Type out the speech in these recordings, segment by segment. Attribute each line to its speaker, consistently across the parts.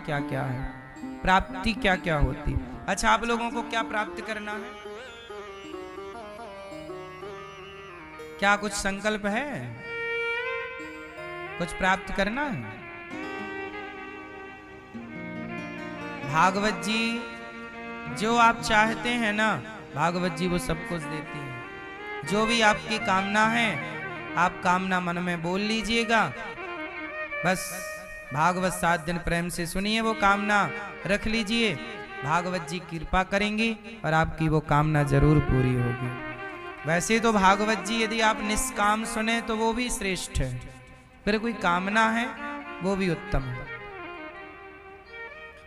Speaker 1: क्या क्या है, प्राप्ति क्या क्या होती। अच्छा, आप लोगों को क्या प्राप्त करना है? क्या कुछ संकल्प है? कुछ प्राप्त करना है? भागवत जी जो आप चाहते हैं ना, भागवत जी वो सब कुछ देती हैं। जो भी आपकी कामना है, आप कामना मन में बोल लीजिएगा, बस भागवत 7 दिन प्रेम से सुनिए, वो कामना रख लीजिए, भागवत जी कृपा करेंगी और आपकी वो कामना जरूर पूरी होगी। वैसे तो भागवत जी यदि आप निष्काम सुने तो वो भी श्रेष्ठ है, फिर कोई कामना है वो भी उत्तम है।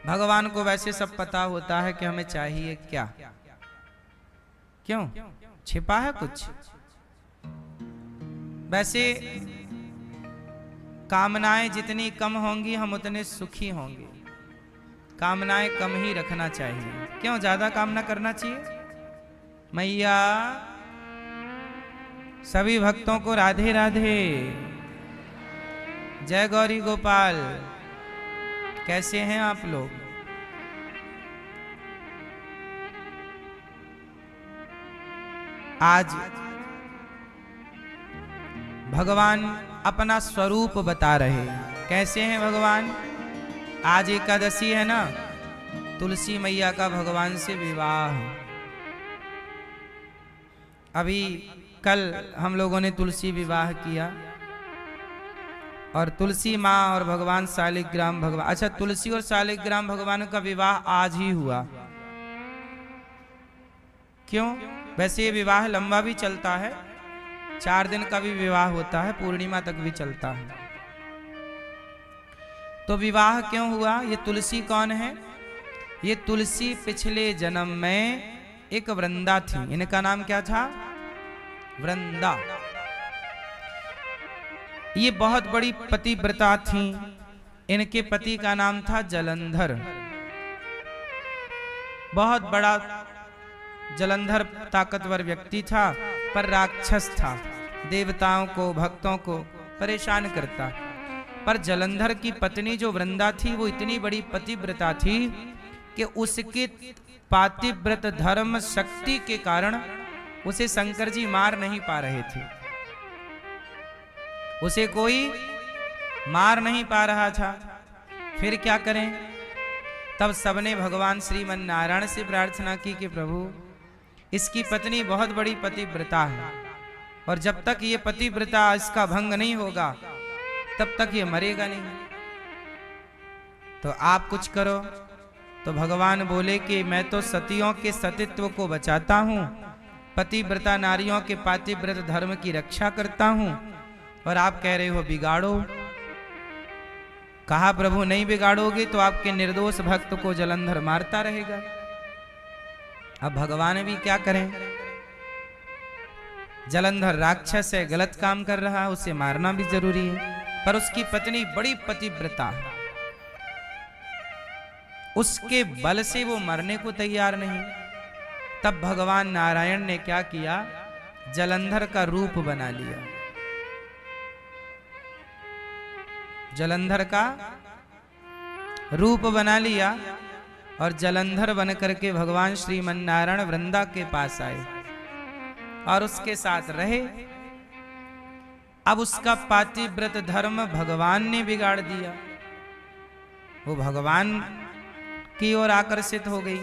Speaker 1: भगवान को वैसे सब पता होता है कि हमें चाहिए क्या, क्यों छिपा है कुछ? वैसे कामनाएं जितनी कम होंगी हम उतने सुखी होंगे। कामनाएं कम ही रखना चाहिए, क्यों ज्यादा कामना करना चाहिए? मैया सभी भक्तों को राधे राधे, जय गौरी गोपाल। कैसे हैं आप लोग? आज भगवान अपना स्वरूप बता रहे हैं। कैसे हैं भगवान? आज एकादशी है ना, तुलसी मैया का भगवान से विवाह। अभी कल हम लोगों ने तुलसी विवाह किया और तुलसी माँ और भगवान शालिग्राम भगवान, अच्छा तुलसी और शालिग्राम भगवान का विवाह आज ही हुआ। क्यों? वैसे ये विवाह लंबा भी चलता है, 4 दिन का भी विवाह होता है, पूर्णिमा तक भी चलता है। तो विवाह क्यों हुआ? ये तुलसी कौन है? ये तुलसी पिछले जन्म में एक वृंदा थी। इनका नाम क्या था? वृंदा। ये बहुत बड़ी पतिव्रता थी। इनके पति का नाम था जलंधर। बहुत बड़ा जलंधर ताकतवर व्यक्ति था, पर राक्षस था, देवताओं को भक्तों को परेशान करता। पर जलंधर की पत्नी जो वृंदा थी वो इतनी बड़ी पतिव्रता थी कि उसके पातिव्रत धर्म शक्ति के कारण उसे शंकर जी मार नहीं पा रहे थे। उसे कोई मार नहीं पा रहा था। फिर क्या करें? तब सबने भगवान श्रीमन नारायण से प्रार्थना की कि प्रभु इसकी पत्नी बहुत बड़ी पतिव्रता है और जब तक ये पतिव्रता इसका भंग नहीं होगा तब तक ये मरेगा नहीं, तो आप कुछ करो। तो भगवान बोले कि मैं तो सतियों के सतीत्व को बचाता हूँ, पतिव्रता नारियों के पातिव्रत धर्म की रक्षा करता हूँ, और आप कह रहे हो बिगाड़ो। कहा प्रभु नहीं बिगाड़ोगे तो आपके निर्दोष भक्त को जलंधर मारता रहेगा। अब भगवान भी क्या करें? जलंधर राक्षस है, गलत काम कर रहा है, उसे मारना भी जरूरी है, पर उसकी पत्नी बड़ी पतिव्रता है, उसके बल से वो मरने को तैयार नहीं। तब भगवान नारायण ने क्या किया? जलंधर का रूप बना लिया। जलंधर का रूप बना लिया और जलंधर बन करके भगवान श्रीमन नारायण वृंदा के पास आए और उसके साथ रहे। अब उसका पातिव्रत धर्म भगवान ने बिगाड़ दिया, वो भगवान की ओर आकर्षित हो गई।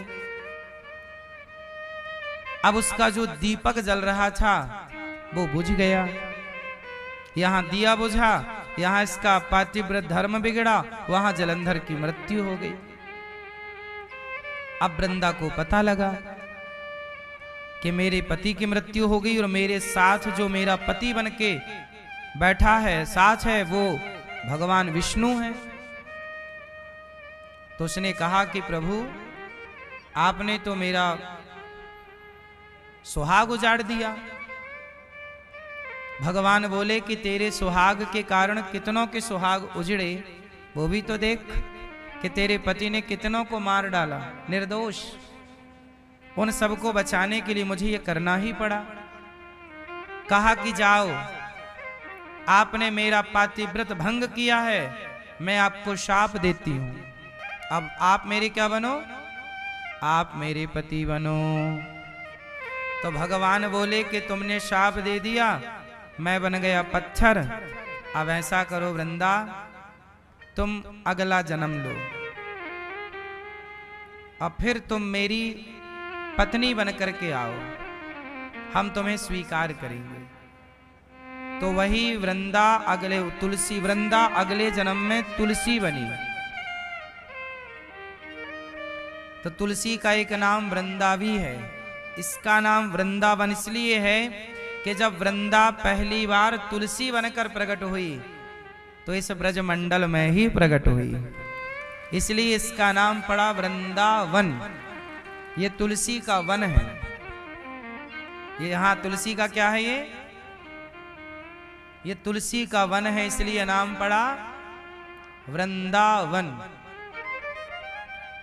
Speaker 1: अब उसका जो दीपक जल रहा था वो बुझ गया। यहां दिया बुझा, यहां इसका पातिव्रत धर्म बिगड़ा, वहां जलंधर की मृत्यु हो गई। अब वृंदा को पता लगा कि मेरे पति की मृत्यु हो गई और मेरे साथ जो मेरा पति बनके बैठा है, साथ है, वो भगवान विष्णु है। तो उसने कहा कि प्रभु आपने तो मेरा सुहाग उजाड़ दिया। भगवान बोले कि तेरे सुहाग के कारण कितनों के सुहाग उजड़े, वो भी तो देख कि तेरे पति ने कितनों को मार डाला निर्दोष। उन सबको बचाने के लिए मुझे ये करना ही पड़ा। कहा कि जाओ, आपने मेरा पातिव्रत भंग किया है, मैं आपको शाप देती हूं, अब आप मेरे क्या बनो, आप मेरे पति बनो। तो भगवान बोले कि तुमने शाप दे दिया, मैं बन गया पत्थर। अब ऐसा करो वृंदा, तुम अगला जन्म लो और फिर तुम मेरी पत्नी बन करके आओ, हम तुम्हें स्वीकार करेंगे। तो वही वृंदा अगले तुलसी, वृंदा अगले जन्म में तुलसी बनी। तो तुलसी का एक नाम वृंदा भी है। इसका नाम वृंदावन इसलिए है कि जब वृंदा पहली बार तुलसी बनकर प्रकट हुई तो इस ब्रजमंडल में ही प्रकट हुई, इसलिए इसका नाम पड़ा वृंदावन। ये तुलसी का वन है। ये यहाँ तुलसी का क्या है, ये तुलसी का वन है, इसलिए नाम पड़ा वृंदावन।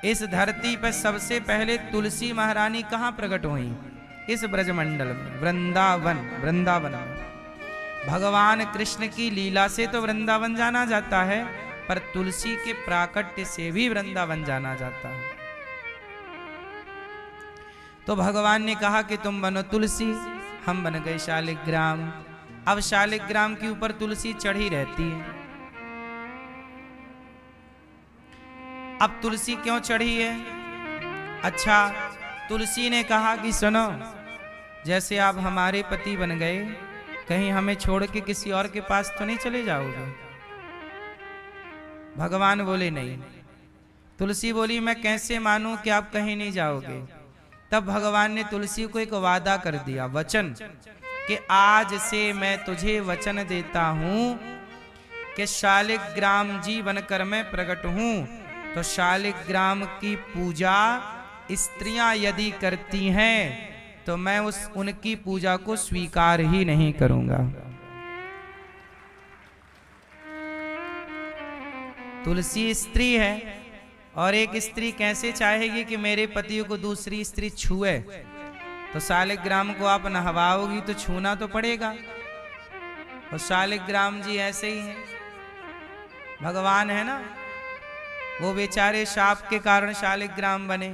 Speaker 1: इस धरती पर सबसे पहले तुलसी महारानी कहाँ प्रकट हुई, इस ब्रजमंडल में, वृंदावन। वृंदावन में भगवान कृष्ण की लीला से तो वृंदावन जाना जाता है, पर तुलसी के प्राकट्य से भी वृंदावन जाना जाता है। तो भगवान ने कहा कि तुम बनो तुलसी, हम बन गए शालिग्राम। अब शालिग्राम के ऊपर तुलसी चढ़ी रहती है। अब तुलसी क्यों चढ़ी है? अच्छा, तुलसी ने कहा कि सुनो, जैसे आप हमारे पति बन गए, कहीं हमें छोड़ के किसी और के पास तो नहीं चले जाओगे? भगवान बोले नहीं। तुलसी बोली मैं कैसे मानूं कि आप कहीं नहीं जाओगे? तब भगवान ने तुलसी को एक वादा कर दिया, वचन, कि आज से मैं तुझे वचन देता हूं कि शालिग्राम जी बनकर मैं प्रकट हूं, तो शालिग्राम की पूजा स्त्रियां यदि करती हैं तो मैं उनकी पूजा को स्वीकार ही नहीं करूंगा। तुलसी स्त्री है और एक स्त्री कैसे चाहेगी कि मेरे पति को दूसरी स्त्री छुए? तो शालिग्राम को आप नहवाओगी तो छूना तो पड़ेगा। और शालिग्राम जी ऐसे ही हैं, भगवान है ना, वो बेचारे शाप के कारण शालिग्राम बने।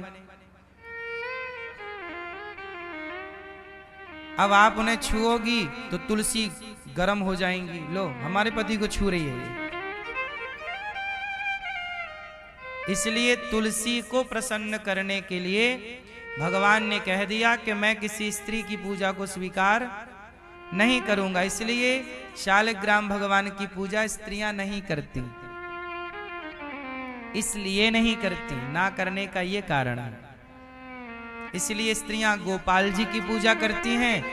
Speaker 1: अब आप उन्हें छुओगी तो तुलसी गर्म हो जाएंगी, लो हमारे पति को छू रही है। इसलिए तुलसी को प्रसन्न करने के लिए भगवान ने कह दिया कि मैं किसी स्त्री की पूजा को स्वीकार नहीं करूंगा। इसलिए शालिग्राम भगवान की पूजा स्त्रियां नहीं करती, इसलिए नहीं करती, ना करने का ये कारण है। इसलिए स्त्रियां गोपाल जी की पूजा करती हैं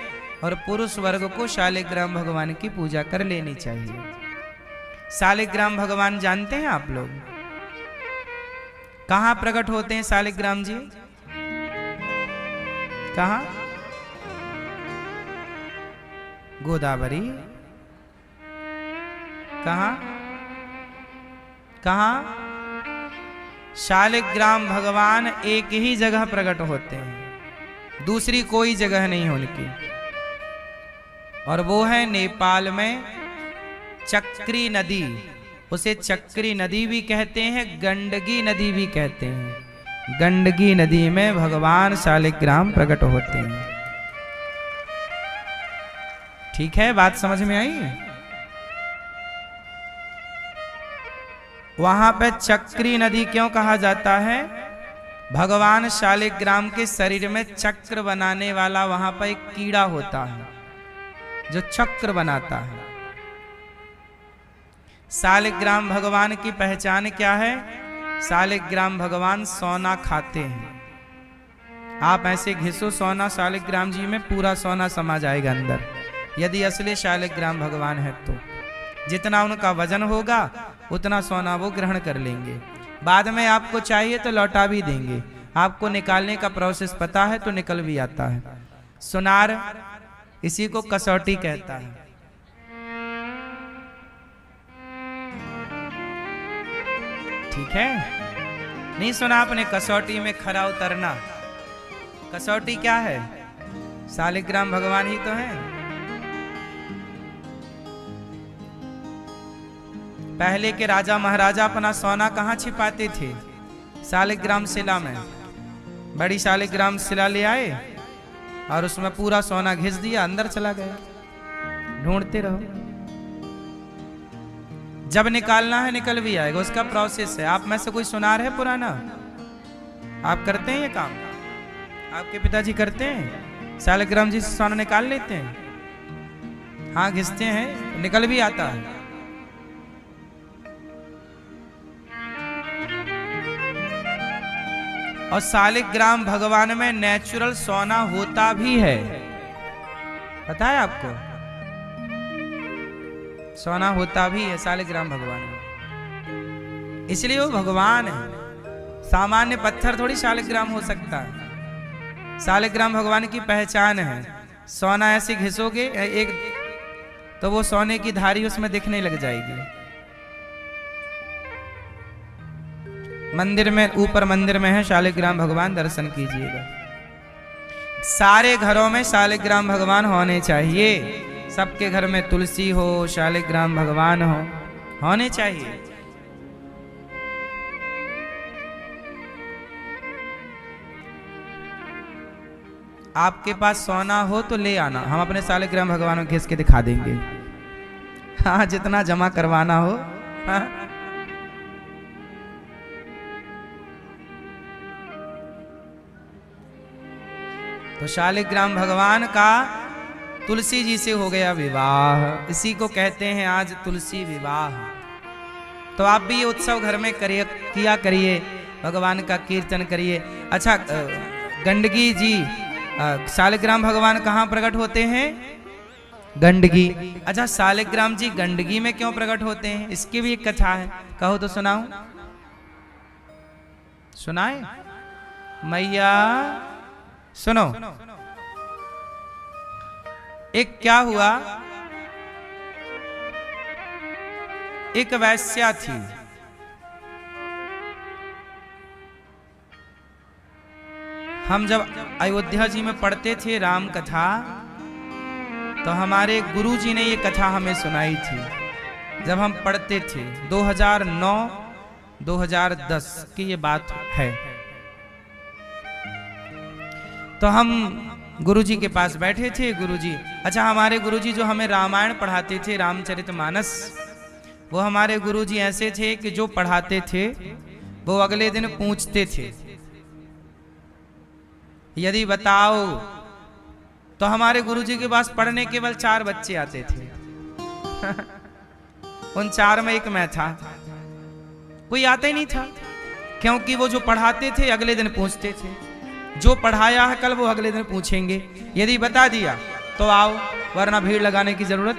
Speaker 1: और पुरुष वर्ग को शालिग्राम भगवान की पूजा कर लेनी चाहिए। शालिग्राम भगवान जानते हैं आप लोग कहां प्रकट होते हैं? शालिग्राम जी कहां? गोदावरी। कहां कहां? शालिग्राम भगवान एक ही जगह प्रकट होते हैं, दूसरी कोई जगह नहीं उनकी, और वो है नेपाल में चक्री नदी। उसे चक्री नदी भी कहते हैं, गंडकी नदी भी कहते हैं। गंडकी नदी में भगवान शालिग्राम प्रकट होते हैं। ठीक है, बात समझ में आई? वहां पे चक्री नदी क्यों कहा जाता है? भगवान शालिग्राम के शरीर में चक्र बनाने वाला वहां पर एक कीड़ा होता है जो चक्र बनाता है। शालिग्राम भगवान की पहचान क्या है? शालिग्राम भगवान सोना खाते हैं। आप ऐसे घिसो सोना शालिग्राम जी में, पूरा सोना समा जाएगा अंदर, यदि असली शालिग्राम भगवान है तो। जितना उनका वजन होगा उतना सोना वो ग्रहण कर लेंगे। बाद में आपको चाहिए तो लौटा भी देंगे। आपको निकालने का प्रोसेस पता है तो निकल भी आता है। सुनार, इसी को कसौटी कहता है। ठीक है, नहीं सुना आपने कसौटी में खरा उतरना? कसौटी क्या है? शालिग्राम भगवान ही तो है। पहले के राजा महाराजा अपना सोना कहाँ छिपाते थे? शालिग्राम शिला में, बड़ी शालिग्राम शिला ले आए और उसमें पूरा सोना घिस दिया, अंदर चला गया। ढूंढते रहो, जब निकालना है निकल भी आएगा, उसका प्रोसेस है। आप में से कोई सुनार है पुराना? आप करते हैं ये काम? आपके पिताजी करते हैं? शालिग्राम जी से सोना निकाल लेते हैं? हाँ, घिसते हैं, निकल भी आता है। और शालिग्राम भगवान में नेचुरल सोना होता भी है, पता है आपको? सोना होता भी है शालिग्राम भगवान में, इसलिए वो भगवान है। सामान्य पत्थर थोड़ी शालिग्राम हो सकता है। शालिग्राम भगवान की पहचान है। सोना ऐसे घिसोगे एक तो वो सोने की धारी उसमें दिखने लग जाएगी। मंदिर में, ऊपर मंदिर में है शालिग्राम भगवान, दर्शन कीजिएगा। सारे घरों में शालिग्राम भगवान होने चाहिए। सबके घर में तुलसी हो, शालिग्राम भगवान हो, होने चाहिए। आपके पास सोना हो तो ले आना, हम अपने शालिग्राम भगवान को घिस के दिखा देंगे। हाँ, जितना जमा करवाना हो। हाँ। तो शालिग्राम भगवान का तुलसी जी से हो गया विवाह, इसी को कहते हैं आज तुलसी विवाह। तो आप भी ये उत्सव घर में करिए, किया करिए, भगवान का कीर्तन करिए। अच्छा, गंडगी जी, शालिग्राम भगवान कहाँ प्रकट होते हैं? गंडगी। अच्छा, शालिग्राम जी गंडगी में क्यों प्रकट होते हैं? इसकी भी एक कथा है, कहो तो सुनाऊं? सुनाए मैया? सुनो। एक क्या हुआ, एक वैश्या थी, हम जब अयोध्या जी में पढ़ते थे राम कथा, तो हमारे गुरु जी ने ये कथा हमें सुनाई थी जब हम पढ़ते थे। 2009-2010 की ये बात है। तो हम गुरुजी के पास बैठे थे। गुरुजी, अच्छा, हमारे गुरुजी जो हमें रामायण पढ़ाते थे, रामचरितमानस, वो हमारे गुरुजी ऐसे थे कि जो पढ़ाते थे वो अगले दिन पूछते थे, यदि बताओ। तो हमारे गुरुजी के पास पढ़ने केवल 4 बच्चे आते थे। उन 4 में एक मैं था। कोई आता ही नहीं था, क्योंकि वो जो पढ़ाते थे अगले दिन पूछते थे। जो पढ़ाया है कल वो अगले दिन पूछेंगे, यदि बता दिया तो आओ, वरना भीड़ लगाने की जरूरत।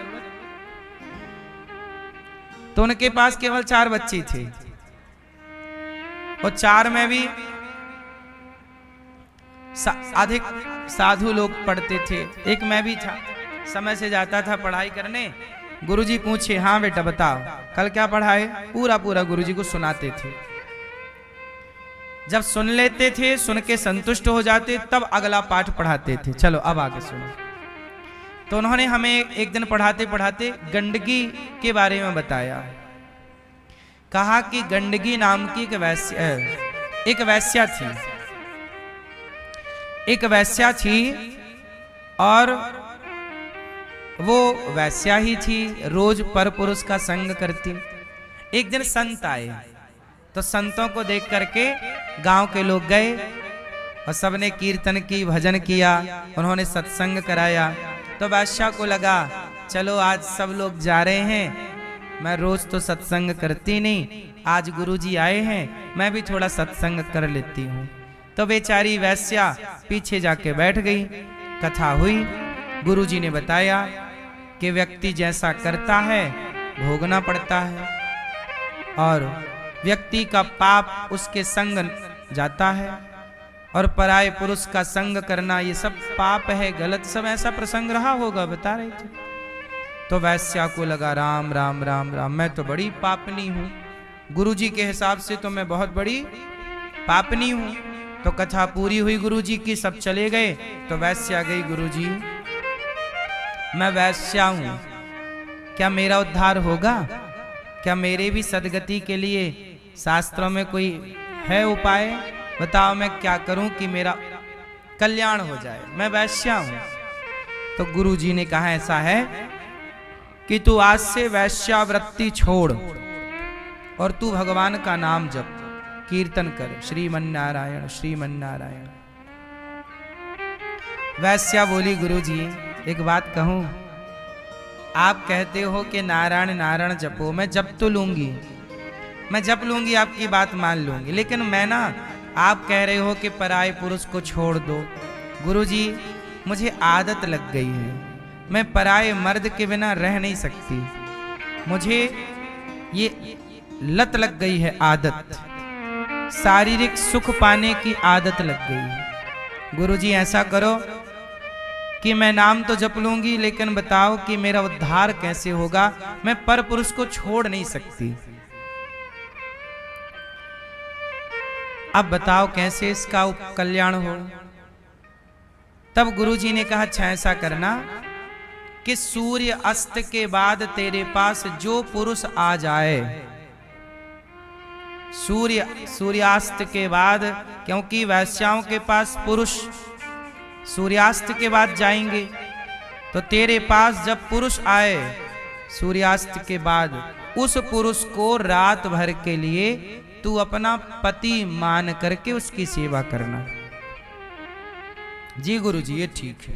Speaker 1: तो उनके पास केवल 4 बच्चे थे, और 4 में भी अधिक साधु लोग पढ़ते थे। एक मैं भी था, समय से जाता था पढ़ाई करने। गुरुजी पूछे, हाँ बेटा बताओ कल क्या पढ़ाए? पूरा पूरा गुरुजी को सुनाते थे। जब सुन लेते थे, सुन के संतुष्ट हो जाते, तब अगला पाठ पढ़ाते थे। चलो अब आगे सुनो। तो उन्होंने हमें एक दिन पढ़ाते पढ़ाते गंडगी के बारे में बताया। कहा कि गंडगी नाम की एक वैश्या थी, और वो वैश्या ही थी, रोज पर पुरुष का संग करती। एक दिन संत आए, तो संतों को देख करके गांव के लोग गए और सबने कीर्तन की, भजन किया, उन्होंने सत्संग कराया। तो बादशाह को लगा चलो आज सब लोग जा रहे हैं, मैं रोज तो सत्संग करती नहीं, आज गुरुजी आए हैं, मैं भी थोड़ा सत्संग कर लेती हूँ। तो बेचारी वैश्या पीछे जाके बैठ गई। कथा हुई, गुरुजी ने बताया कि व्यक्ति जैसा करता है भोगना पड़ता है, और व्यक्ति का पाप उसके संग जाता है, और पराये पुरुष का संग करना ये सब पाप है, गलत। सब ऐसा प्रसंग रहा होगा, बता रहे थे। तो वैश्या को लगा राम राम राम राम, मैं तो बड़ी पापनी हूँ, गुरुजी के हिसाब से तो मैं बहुत बड़ी पापनी हूँ। तो कथा पूरी हुई गुरुजी की, सब चले गए। तो वैश्या गई, गुरुजी मैं वैश्या हूँ, क्या मेरा उद्धार होगा? क्या मेरे भी सदगति के लिए शास्त्रों में कोई है उपाय, बताओ मैं क्या करूं कि मेरा कल्याण हो जाए, मैं वैश्या हूं। तो गुरुजी ने कहा ऐसा है कि तू आज से वैश्यावृत्ति छोड़ और तू भगवान का नाम जप, कीर्तन कर, श्रीमन्नारायण श्रीमन्नारायण। वैश्या बोली गुरुजी एक बात कहूं, आप कहते हो कि नारायण नारायण जपो, मैं जप तो लूंगी, मैं जप लूंगी, आपकी बात मान लूंगी, लेकिन मैं ना, आप कह रहे हो कि पराये पुरुष को छोड़ दो। गुरुजी मुझे आदत लग गई है, मैं पराये मर्द के बिना रह नहीं सकती, मुझे ये लत लग गई है, आदत, शारीरिक सुख पाने की आदत लग गई है। गुरुजी ऐसा करो कि मैं नाम तो जप लूंगी, लेकिन बताओ कि मेरा उद्धार कैसे होगा, मैं पर पुरुष को छोड़ नहीं सकती, अब बताओ कैसे इसका कल्याण हो। तब गुरुजी ने कहा अच्छा ऐसा करना कि सूर्य अस्त के बाद तेरे पास जो पुरुष आ जाए, सूर्यास्त के बाद, क्योंकि वैश्याओं के पास पुरुष सूर्यास्त के बाद जाएंगे, तो तेरे पास जब पुरुष आए सूर्यास्त के बाद, उस पुरुष को रात भर के लिए तू अपना पति मान करके उसकी सेवा करना। जी गुरुजी ये ठीक है,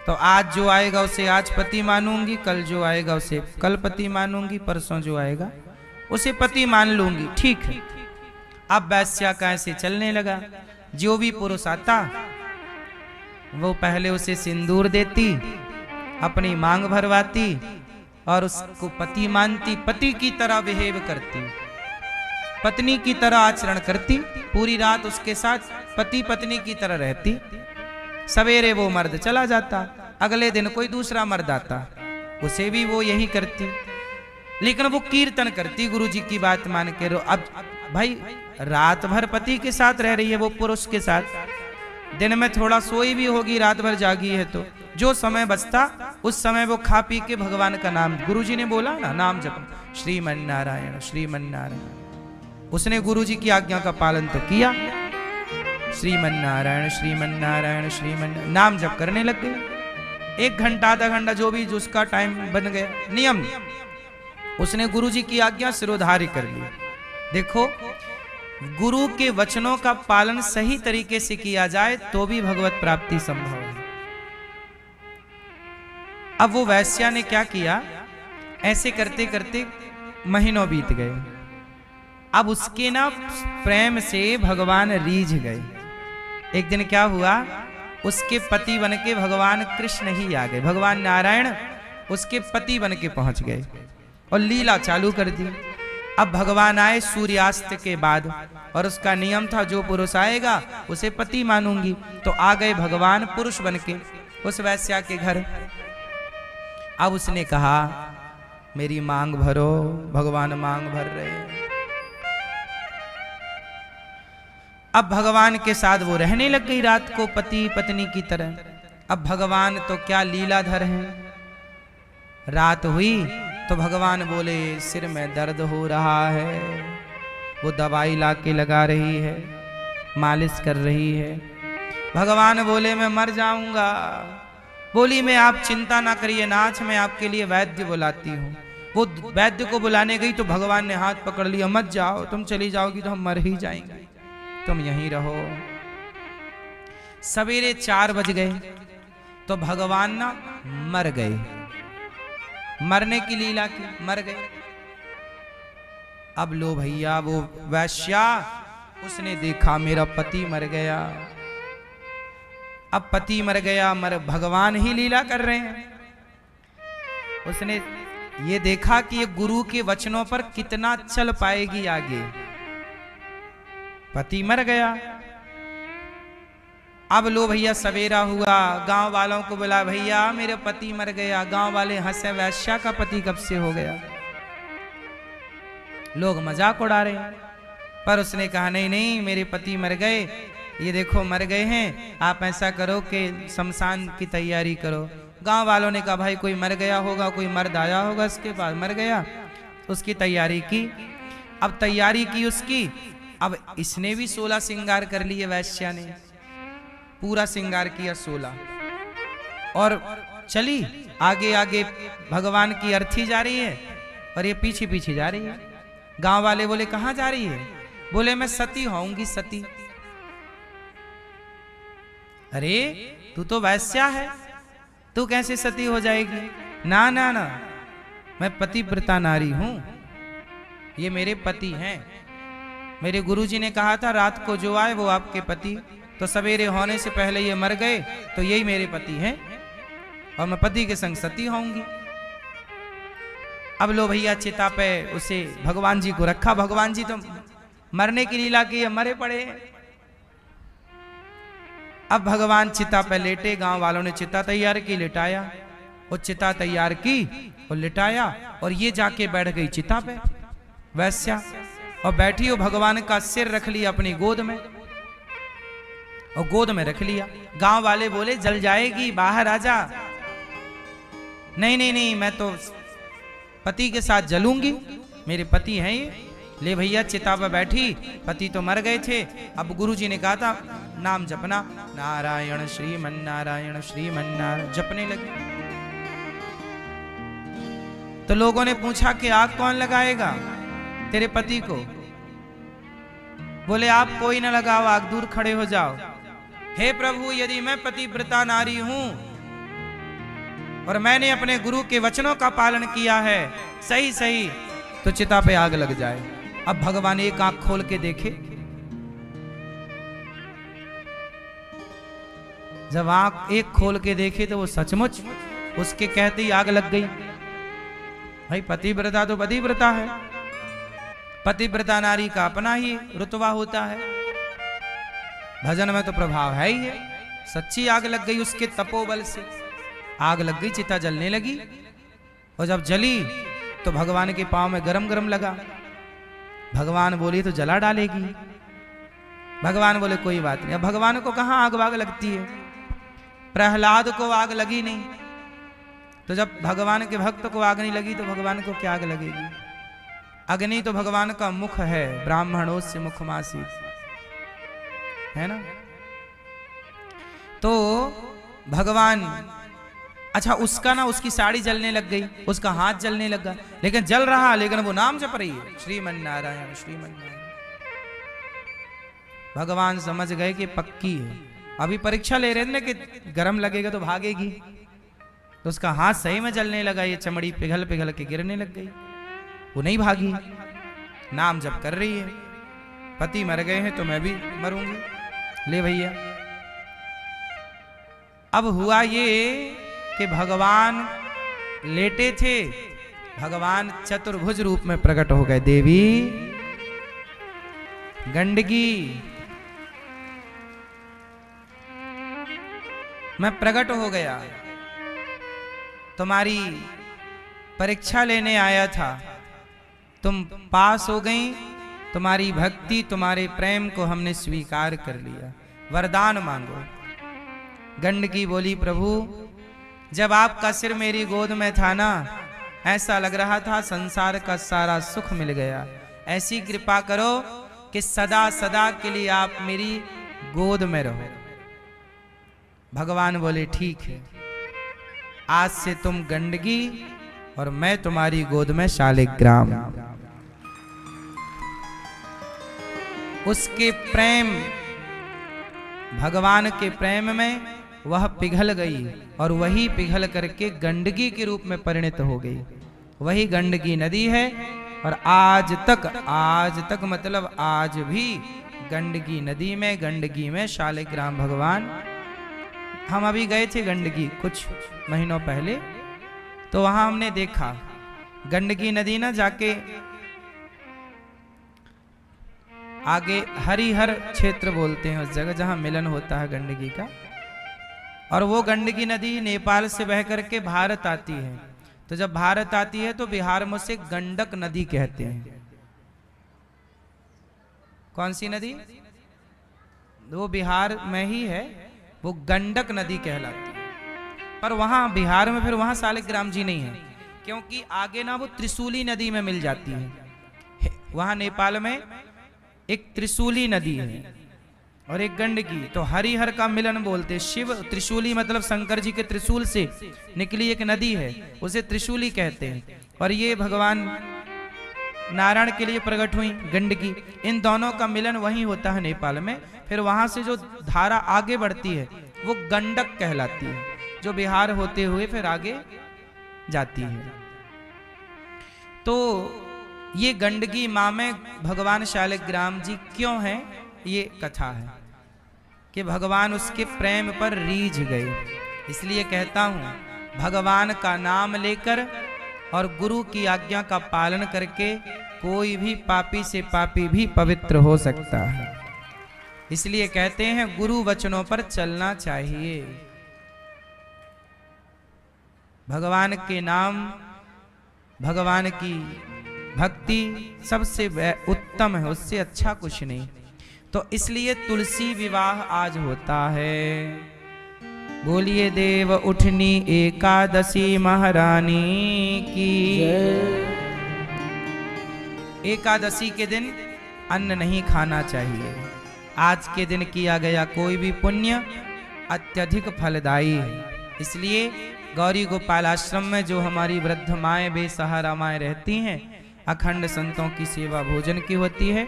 Speaker 1: तो आज जो आएगा उसे आज पति मानूंगी, कल जो आएगा उसे कल पति मानूंगी, परसों जो आएगा उसे पति मान लूंगी, ठीक है। अब वैश्या का ऐसे चलने लगा, जो भी पुरुष आता वो पहले उसे सिंदूर देती, अपनी मांग भरवाती और उसको पति मानती, पति की तरह बिहेव करती, पत्नी की तरह आचरण करती, पूरी रात उसके साथ पति पत्नी की तरह रहती। सवेरे वो मर्द चला जाता, अगले दिन कोई दूसरा मर्द आता, उसे भी वो यही करती, लेकिन वो कीर्तन करती गुरुजी की बात मान के। अब भाई रात भर पति के साथ रह रही है वो पुरुष के साथ, दिन में थोड़ा सोई भी होगी, रात भर जागी है, तो जो समय बचता उस समय वो खा पी के भगवान का नाम, गुरुजी ने बोला ना नाम जप, श्रीमन्नारायण श्रीमन्नारायण, उसने गुरुजी की आज्ञा का पालन तो किया, श्रीमन्नारायण श्रीमन्नारायण श्रीमन्नारायण नाम जप करने लग गया। 1 घंटा आधा घंटा जो भी जिसका टाइम बन गया नियम, उसने गुरुजी की आज्ञा सिरोधार्य कर ली। देखो गुरु के वचनों का पालन सही तरीके से किया जाए तो भी भगवत प्राप्ति संभव है। अब वो वैश्या ने क्या किया, ऐसे करते करते महीनों बीत गए। अब उसके ना प्रेम से भगवान रीझ गए। एक दिन क्या हुआ, उसके पति बन के भगवान कृष्ण ही आ गए, भगवान नारायण उसके पति बन के पहुंच गए और लीला चालू कर दी। अब भगवान आए सूर्यास्त के बाद, और उसका नियम था जो पुरुष आएगा उसे पति मानूंगी, तो आ गए भगवान पुरुष बन के उस वैश्या के घर। अब उसने कहा मेरी मांग भरो, भगवान मांग भर रहे हैं। अब भगवान के साथ वो रहने लग गई रात को पति पत्नी की तरह। अब भगवान तो क्या लीलाधर हैं, रात हुई तो भगवान बोले सिर में दर्द हो रहा है, वो दवाई लाके लगा रही है, मालिश कर रही है। भगवान बोले मैं मर जाऊंगा। बोली मैं आप चिंता ना करिए नाथ, मैं आपके लिए वैद्य बुलाती हूँ। वो वैद्य को बुलाने गई तो भगवान ने हाथ पकड़ लिया, मत जाओ, तुम चली जाओगी तो हम मर ही जाएंगे, तुम यहीं रहो। सवेरे 4 बज गए तो भगवान ना मर गए, मरने की लीला की, मर गए। अब लो भैया वो वैश्या उसने देखा मेरा पति मर गया। अब पति मर गया, मर भगवान ही लीला कर रहे हैं। उसने ये देखा कि ये गुरु के वचनों पर कितना चल पाएगी आगे। पति मर गया। अब लो भैया सवेरा हुआ, गांव वालों को बोला भैया मेरे पति मर गया। गांव वाले हंसे, वैश्या का पति कब से हो गया। लोग मजाक उड़ा रहे हैं, पर उसने कहा नहीं नहीं मेरे पति मर गए, ये देखो मर गए हैं, आप ऐसा करो कि शमशान की तैयारी करो। गांव वालों ने कहा भाई कोई मर गया होगा, कोई मर्द आया होगा इसके पास, मर गया। उसकी तैयारी की। अब तैयारी की उसकी, अब इसने भी 16 श्रृंगार कर लिए, वैश्या ने पूरा श्रृंगार किया 16, और चली आगे आगे भगवान की अर्थी जा रही है और ये पीछे पीछे जा रही है। गांव वाले बोले कहां जा रही है? बोले मैं सती होऊंगी, सती। अरे तू तो वैश्या है, तू कैसे सती हो जाएगी? ना ना ना, मैं पतिव्रता नारी हूं, ये मेरे पति हैं। मेरे गुरुजी ने कहा था रात को जो आए वो आपके पति, तो सवेरे होने से पहले ये मर गए तो यही मेरे पति हैं और मैं पति के संग सती होऊंगी। अब लो भैया चिता पे उसे भगवान जी को रखा। भगवान जी तो मरने की लीला की, मरे पड़े। अब भगवान चिता पे लेटे, गांव वालों ने चिता तैयार की, लिटाया। वो चिता तैयार की और लिटाया और ये जाके बैठ गई चिता पे वैश्या, और बैठी हो भगवान का सिर रख लिया अपनी गोद में, और गोद में रख लिया। गांव वाले बोले जल जाएगी, बाहर आ जा। नहीं नहीं नहीं, मैं तो पति के साथ जलूंगी, मेरे पति हैं ये। ले भैया चिता पर बैठी, पति तो मर गए थे। अब गुरुजी ने कहा था नाम जपना, नारायण श्रीमन्नारायण श्रीमन्नारायण जपने लगे। तो लोगों ने पूछा कि आग कौन लगाएगा तेरे पति को? बोले आप कोई ना लगाओ, आग दूर खड़े हो जाओ। हे प्रभु, यदि मैं पतिव्रता नारी हूं और मैंने अपने गुरु के वचनों का पालन किया है सही सही, तो चिता पे आग लग जाए। अब भगवान एक आंख खोल के देखे, जब आंख एक खोल के देखे तो वो सचमुच उसके कहते ही आग लग गई। भाई पतिव्रता तो पतिव्रता है, पतिव्रता नारी का अपना ही रुतबा होता है, भजन में तो प्रभाव है ही है। सच्ची आग लग गई उसके तपोबल से, आग लग गई, चिता जलने लगी। और जब जली तो भगवान के पांव में गरम गरम लगा। भगवान बोले तो जला डालेगी। भगवान बोले कोई बात नहीं। अब भगवान को कहां आग वाग लगती है? प्रहलाद को आग लगी नहीं, तो जब भगवान के भक्त को आग नहीं लगी तो भगवान को क्या आग लगेगी? अग्नि तो भगवान का मुख है, ब्राह्मणोस्य मुखमासी, है ना। तो भगवान, अच्छा उसका ना, उसकी साड़ी जलने लग गई, उसका हाथ जलने लगा, लेकिन जल रहा, लेकिन वो नाम जप रही है श्रीमन्नारायण श्रीमन्नारायण। भगवान समझ गए कि पक्की है। अभी परीक्षा ले रहे थे कि गरम लगेगा तो भागेगी, तो उसका हाथ सही में जलने लगा, ये चमड़ी पिघल पिघल के गिरने लग गई। वो नहीं भागी, नाम जप कर रही है। पति मर गए हैं तो मैं भी मरूंगी। ले भैया, अब हुआ ये कि भगवान लेटे थे, भगवान चतुर्भुज रूप में प्रकट हो गए। देवी गंडकी, मैं प्रकट हो गया, तुम्हारी परीक्षा लेने आया था, तुम पास हो गई, तुम्हारी भक्ति तुम्हारे प्रेम को हमने स्वीकार कर लिया, वरदान मांगो। गंडकी बोली प्रभु, जब आपका सिर मेरी गोद में था ना, ऐसा लग रहा था संसार का सारा सुख मिल गया। ऐसी कृपा करो कि सदा सदा के लिए आप मेरी गोद में रहो। भगवान बोले ठीक है, आज से तुम गंडकी और मैं तुम्हारी गोद में शालिग्राम। उसके प्रेम, भगवान के प्रेम में वह पिघल गई और वही पिघल करके गंडकी के रूप में परिणत हो गई। वही गंडकी नदी है और आज तक मतलब आज भी गंडकी नदी में, गंडकी में शालिग्राम भगवान। हम अभी गए थे गंडकी कुछ महीनों पहले, तो वहां हमने देखा गंडकी नदी ना, जाके आगे हरिहर क्षेत्र बोलते हैं उस जगह जहां मिलन होता है गंडकी का, और वो गंडकी नदी नेपाल से बह करके भारत आती है। तो जब भारत आती है तो बिहार में उसे गंडक नदी कहते हैं। कौन सी नदी? वो बिहार में ही है, वो गंडक नदी कहलाती है। पर वहां बिहार में फिर वहां शालिग्राम जी नहीं है, क्योंकि आगे ना वो त्रिशूली नदी में मिल जाती है। वहां नेपाल में एक त्रिशूली नदी है और एक गंडकी, तो हरिहर का मिलन बोलते। शिव त्रिशूली मतलब शंकर जी के त्रिशूल से निकली एक नदी है, उसे त्रिशूली कहते हैं। और ये भगवान नारायण के लिए प्रकट हुई गंडकी। इन दोनों का मिलन वहीं होता है नेपाल में। फिर वहां से जो धारा आगे बढ़ती है वो गंडक कहलाती है, जो बिहार होते हुए फिर आगे जाती है। तो ये गंडकी माँ में भगवान शालिग्राम जी क्यों हैं, ये कथा है कि भगवान उसके प्रेम पर रीझ गए। इसलिए कहता हूं, भगवान का नाम लेकर और गुरु की आज्ञा का पालन करके कोई भी पापी से पापी भी पवित्र हो सकता है। इसलिए कहते हैं गुरु वचनों पर चलना चाहिए। भगवान के नाम, भगवान की भक्ति सबसे उत्तम है, उससे अच्छा कुछ नहीं। तो इसलिए तुलसी विवाह आज होता है। बोलिए देव उठनी एकादशी महारानी की। एकादशी के दिन अन्न नहीं खाना चाहिए। आज के दिन किया गया कोई भी पुण्य अत्यधिक फलदायी है। इसलिए गौरी गोपाल आश्रम में जो हमारी वृद्ध माएँ बेसहारा माएँ रहती हैं, अखंड संतों की सेवा भोजन की होती है।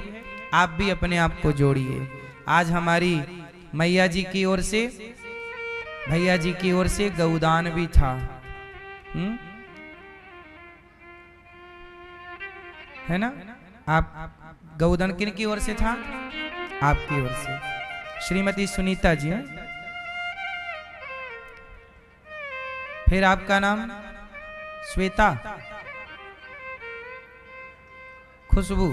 Speaker 1: आप भी अपने आप को जोड़िए। आज हमारी मैया जी की ओर से, भैया जी की ओर से गौदान भी था। है ना? आप गौदान किन की ओर से था? आपकी ओर से श्रीमती सुनीता जी हैं। फिर आपका नाम श्वेता, खुशबू।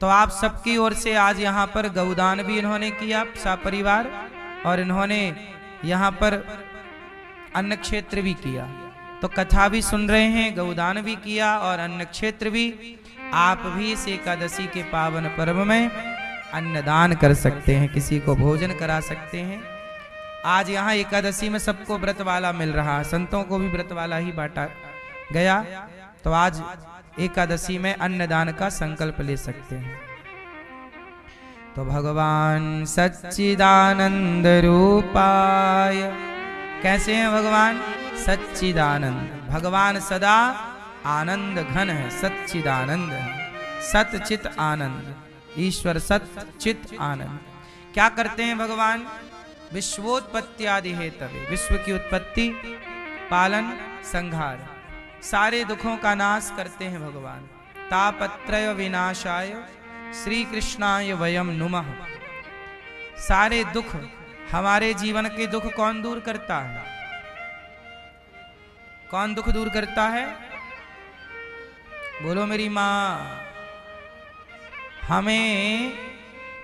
Speaker 1: तो आप सबकी ओर से आज यहाँ पर गौदान भी इन्होंने किया सपरिवार, और इन्होंने यहाँ पर अन्न क्षेत्र भी किया। तो कथा भी सुन रहे हैं, गौदान भी किया और अन्न क्षेत्र भी। आप भी इस एकादशी के पावन पर्व में अन्नदान कर सकते हैं, किसी को भोजन करा सकते हैं। आज यहाँ एकादशी में सबको व्रत वाला मिल रहा है, संतों को भी व्रत वाला ही बांटा गया। तो आज एकादशी में अन्नदान का संकल्प ले सकते हैं। तो भगवान सच्चिदानंद रूपाय, कैसे हैं भगवान? सच्चिदानंद। भगवान सदा आनंद घन है, सच्चिदानंद है, सत चित आनंद। ईश्वर सत चित आनंद। क्या करते हैं भगवान? विश्वोत्पत्ति आदि हेतवे, विश्व की उत्पत्ति, पालन, संहार, सारे दुखों का नाश करते हैं भगवान। तापत्रय विनाशाय श्री कृष्णाय वयम नुमः। सारे दुख, हमारे जीवन के दुख कौन दूर करता है? कौन दुख दूर करता है? बोलो मेरी माँ। हमें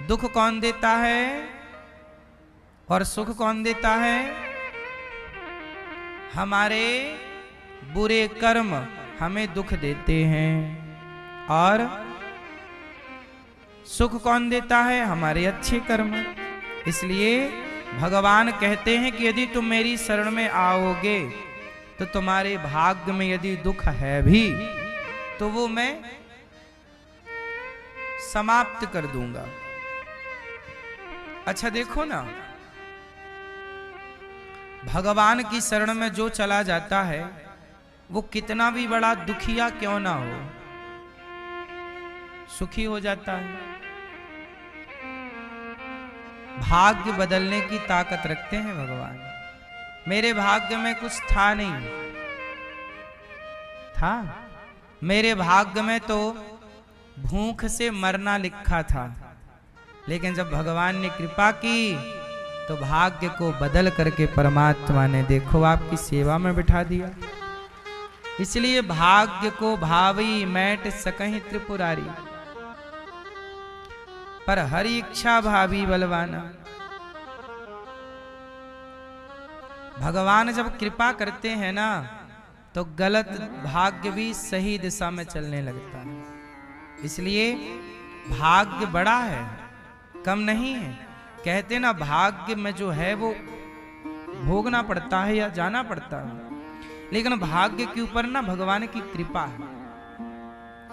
Speaker 1: दुख कौन देता है और सुख कौन देता है? हमारे बुरे कर्म हमें दुख देते हैं, और सुख कौन देता है? हमारे अच्छे कर्म। इसलिए भगवान कहते हैं कि यदि तुम मेरी शरण में आओगे तो तुम्हारे भाग्य में यदि दुख है भी तो वो मैं समाप्त कर दूंगा। अच्छा देखो ना, भगवान की शरण में जो चला जाता है वो कितना भी बड़ा दुखिया क्यों ना हो, सुखी हो जाता है। भाग्य बदलने की ताकत रखते हैं भगवान। मेरे भाग्य में कुछ था नहीं, था मेरे भाग्य में तो भूख से मरना लिखा था, लेकिन जब भगवान ने कृपा की तो भाग्य को बदल करके परमात्मा ने देखो आपकी सेवा में बिठा दिया। इसलिए भाग्य को भावी मैट सकहि त्रिपुरारी, पर हरि इच्छा भावी बलवाना। भगवान जब कृपा करते हैं ना तो गलत भाग्य भी सही दिशा में चलने लगता है। इसलिए भाग्य बड़ा है, कम नहीं है। कहते ना भाग्य में जो है वो भोगना पड़ता है या जाना पड़ता है, लेकिन भाग्य के ऊपर ना भगवान की कृपा है,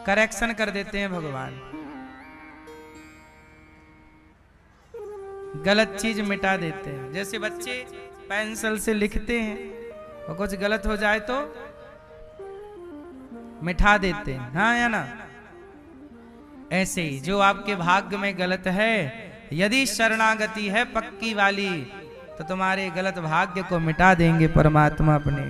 Speaker 1: करेक्शन कर देते हैं भगवान। गलत चीज मिटा देते हैं। जैसे बच्चे पेंसिल से लिखते हैं और कुछ गलत हो जाए तो मिटा देते हैं, हाँ या ना। ऐसे ही जो आपके भाग्य में गलत है, यदि शरणागति है पक्की वाली, तो तुम्हारे गलत भाग्य को मिटा देंगे परमात्मा अपने।